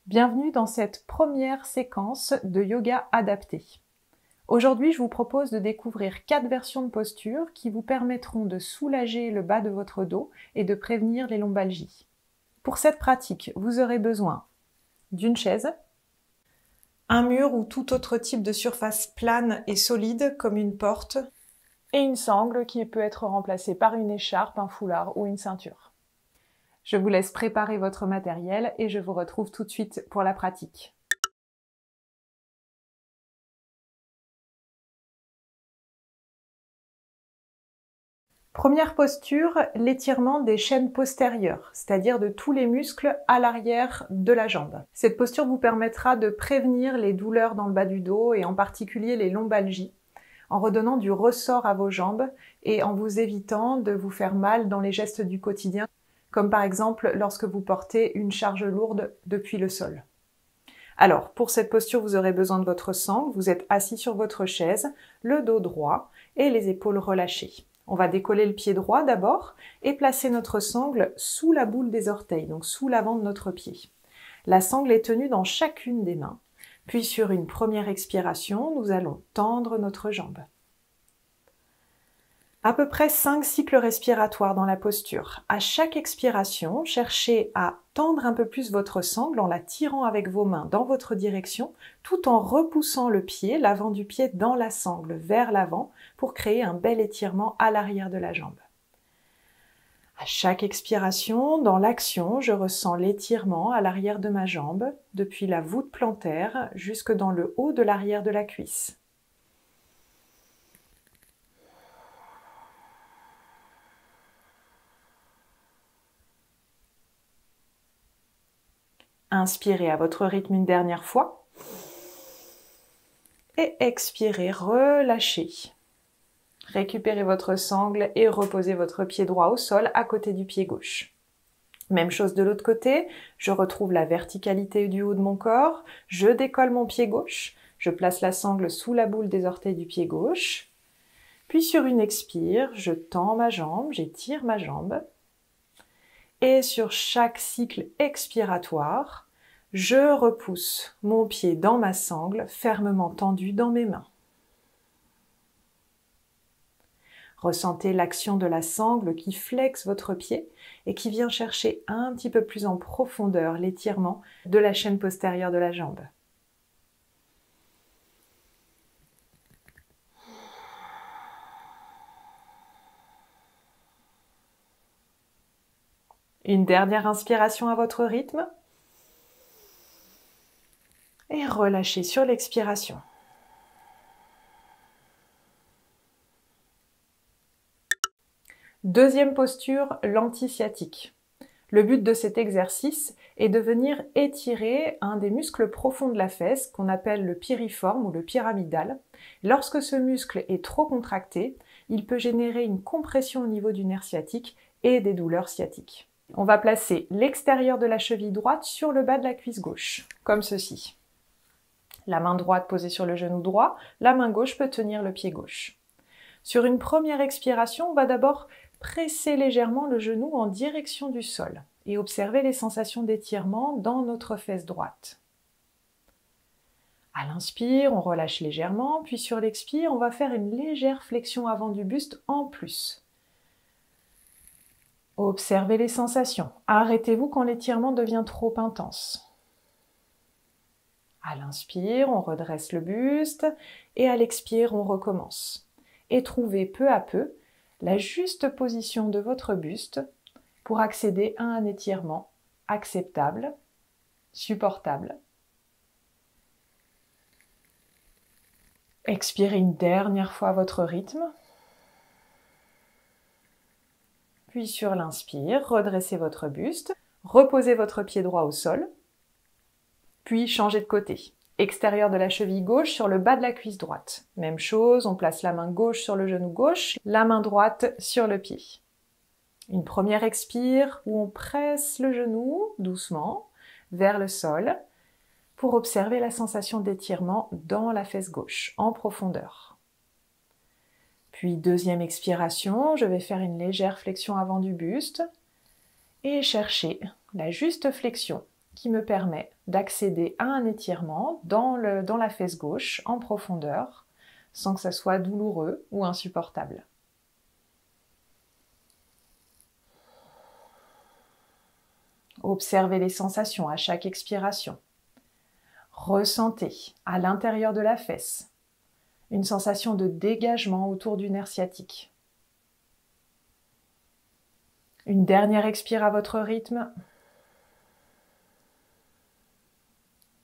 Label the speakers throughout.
Speaker 1: Bienvenue dans cette première séquence de yoga adapté. Aujourd'hui, je vous propose de découvrir 4 versions de posture qui vous permettront de soulager le bas de votre dos et de prévenir les lombalgies. Pour cette pratique, vous aurez besoin d'une chaise, un mur ou tout autre type de surface plane et solide comme une porte, et une sangle qui peut être remplacée par une écharpe, un foulard ou une ceinture. Je vous laisse préparer votre matériel et je vous retrouve tout de suite pour la pratique. Première posture, l'étirement des chaînes postérieures, c'est-à-dire de tous les muscles à l'arrière de la jambe. Cette posture vous permettra de prévenir les douleurs dans le bas du dos et en particulier les lombalgies, en redonnant du ressort à vos jambes et en vous évitant de vous faire mal dans les gestes du quotidien, comme par exemple lorsque vous portez une charge lourde depuis le sol. Alors, pour cette posture, vous aurez besoin de votre sangle. Vous êtes assis sur votre chaise, le dos droit et les épaules relâchées. On va décoller le pied droit d'abord et placer notre sangle sous la boule des orteils, donc sous l'avant de notre pied. La sangle est tenue dans chacune des mains. Puis sur une première expiration, nous allons tendre notre jambe. À peu près 5 cycles respiratoires dans la posture. À chaque expiration, cherchez à tendre un peu plus votre sangle en la tirant avec vos mains dans votre direction, tout en repoussant le pied, l'avant du pied dans la sangle vers l'avant pour créer un bel étirement à l'arrière de la jambe. À chaque expiration, dans l'action, je ressens l'étirement à l'arrière de ma jambe, depuis la voûte plantaire jusque dans le haut de l'arrière de la cuisse. Inspirez à votre rythme une dernière fois. Et expirez, relâchez. Récupérez votre sangle et reposez votre pied droit au sol à côté du pied gauche. Même chose de l'autre côté, je retrouve la verticalité du haut de mon corps, je décolle mon pied gauche, je place la sangle sous la boule des orteils du pied gauche. Puis sur une expire, je tends ma jambe, j'étire ma jambe. Et sur chaque cycle expiratoire, je repousse mon pied dans ma sangle, fermement tendu dans mes mains. Ressentez l'action de la sangle qui flexe votre pied et qui vient chercher un petit peu plus en profondeur l'étirement de la chaîne postérieure de la jambe. Une dernière inspiration à votre rythme. Et relâchez sur l'expiration. Deuxième posture, l'anti-sciatique. Le but de cet exercice est de venir étirer un des muscles profonds de la fesse qu'on appelle le piriforme ou le pyramidal. Lorsque ce muscle est trop contracté, il peut générer une compression au niveau du nerf sciatique et des douleurs sciatiques. On va placer l'extérieur de la cheville droite sur le bas de la cuisse gauche, comme ceci. La main droite posée sur le genou droit, la main gauche peut tenir le pied gauche. Sur une première expiration, on va d'abord presser légèrement le genou en direction du sol et observer les sensations d'étirement dans notre fesse droite. À l'inspire, on relâche légèrement, puis sur l'expire, on va faire une légère flexion avant du buste en plus. Observez les sensations. Arrêtez-vous quand l'étirement devient trop intense. À l'inspire, on redresse le buste et à l'expire, on recommence. Et trouvez peu à peu la juste position de votre buste pour accéder à un étirement acceptable, supportable. Expirez une dernière fois à votre rythme. Puis sur l'inspire, redressez votre buste, reposez votre pied droit au sol, puis changez de côté. Extérieur de la cheville gauche sur le bas de la cuisse droite. Même chose, on place la main gauche sur le genou gauche, la main droite sur le pied. Une première expire où on presse le genou doucement vers le sol pour observer la sensation d'étirement dans la fesse gauche, en profondeur. Puis deuxième expiration, je vais faire une légère flexion avant du buste et chercher la juste flexion qui me permet d'accéder à un étirement dans la fesse gauche en profondeur, sans que ça soit douloureux ou insupportable. Observez les sensations à chaque expiration. Ressentez à l'intérieur de la fesse une sensation de dégagement autour du nerf sciatique. Une dernière expire à votre rythme.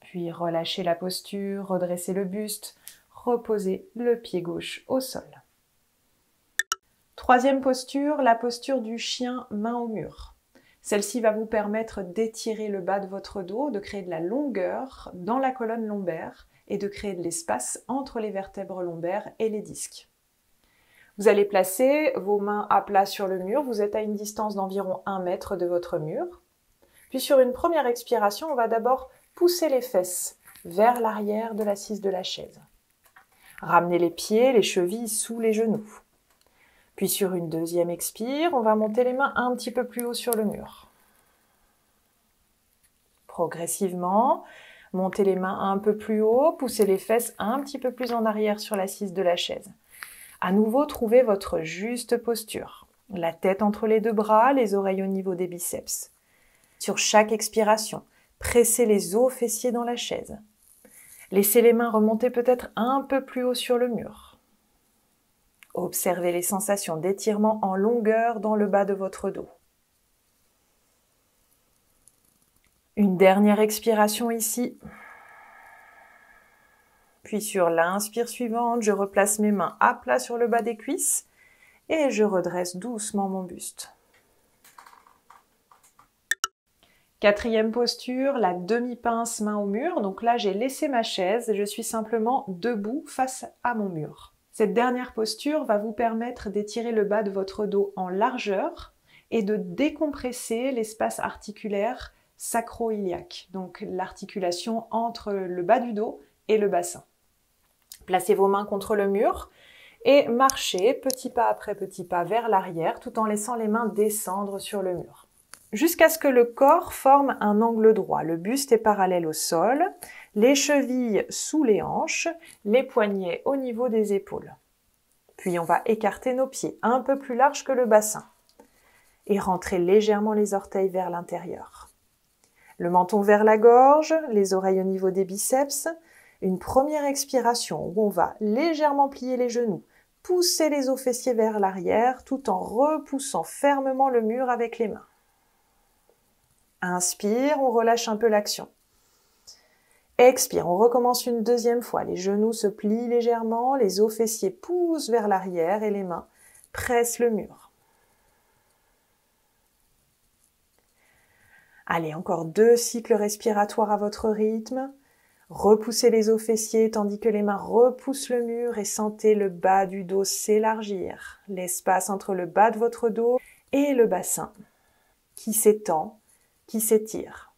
Speaker 1: Puis relâchez la posture, redressez le buste, reposez le pied gauche au sol. Troisième posture, la posture du chien main au mur. Celle-ci va vous permettre d'étirer le bas de votre dos, de créer de la longueur dans la colonne lombaire et de créer de l'espace entre les vertèbres lombaires et les disques. Vous allez placer vos mains à plat sur le mur, vous êtes à une distance d'environ 1 mètre de votre mur. Puis sur une première expiration, on va d'abord pousser les fesses vers l'arrière de l'assise de la chaise. Ramenez les pieds, les chevilles sous les genoux. Puis sur une deuxième expire, on va monter les mains un petit peu plus haut sur le mur. Progressivement, montez les mains un peu plus haut, poussez les fesses un petit peu plus en arrière sur l'assise de la chaise. À nouveau, trouvez votre juste posture. La tête entre les 2 bras, les oreilles au niveau des biceps. Sur chaque expiration, pressez les os fessiers dans la chaise. Laissez les mains remonter peut-être un peu plus haut sur le mur. Observez les sensations d'étirement en longueur dans le bas de votre dos. Une dernière expiration ici. Puis sur l'inspire suivante, je replace mes mains à plat sur le bas des cuisses et je redresse doucement mon buste. Quatrième posture, la demi-pince main au mur. Donc là, j'ai laissé ma chaise et je suis simplement debout face à mon mur. Cette dernière posture va vous permettre d'étirer le bas de votre dos en largeur et de décompresser l'espace articulaire sacro-iliaque, donc l'articulation entre le bas du dos et le bassin. Placez vos mains contre le mur et marchez petit pas après petit pas vers l'arrière tout en laissant les mains descendre sur le mur. Jusqu'à ce que le corps forme un angle droit. Le buste est parallèle au sol, les chevilles sous les hanches, les poignets au niveau des épaules. Puis on va écarter nos pieds un peu plus larges que le bassin et rentrer légèrement les orteils vers l'intérieur. Le menton vers la gorge, les oreilles au niveau des biceps. Une première expiration où on va légèrement plier les genoux, pousser les os fessiers vers l'arrière tout en repoussant fermement le mur avec les mains. Inspire, on relâche un peu l'action. Expire, on recommence une deuxième fois. Les genoux se plient légèrement, les os fessiers poussent vers l'arrière et les mains pressent le mur. Allez, encore 2 cycles respiratoires à votre rythme. Repoussez les os fessiers tandis que les mains repoussent le mur et sentez le bas du dos s'élargir. L'espace entre le bas de votre dos et le bassin qui s'étend, qui s'étire.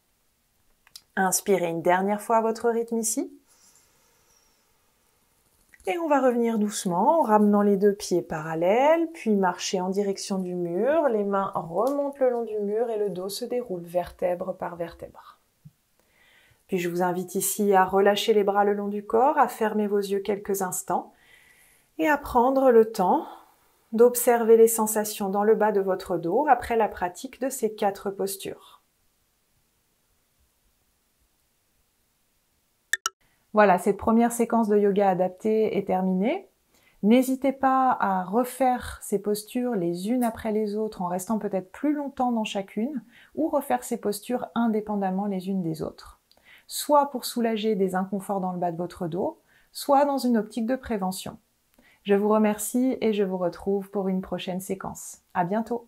Speaker 1: Inspirez une dernière fois à votre rythme ici. Et on va revenir doucement en ramenant les 2 pieds parallèles, puis marcher en direction du mur. Les mains remontent le long du mur et le dos se déroule vertèbre par vertèbre. Puis je vous invite ici à relâcher les bras le long du corps, à fermer vos yeux quelques instants et à prendre le temps d'observer les sensations dans le bas de votre dos après la pratique de ces 4 postures. Voilà, cette première séquence de yoga adapté est terminée. N'hésitez pas à refaire ces postures les unes après les autres en restant peut-être plus longtemps dans chacune ou refaire ces postures indépendamment les unes des autres. Soit pour soulager des inconforts dans le bas de votre dos, soit dans une optique de prévention. Je vous remercie et je vous retrouve pour une prochaine séquence. À bientôt!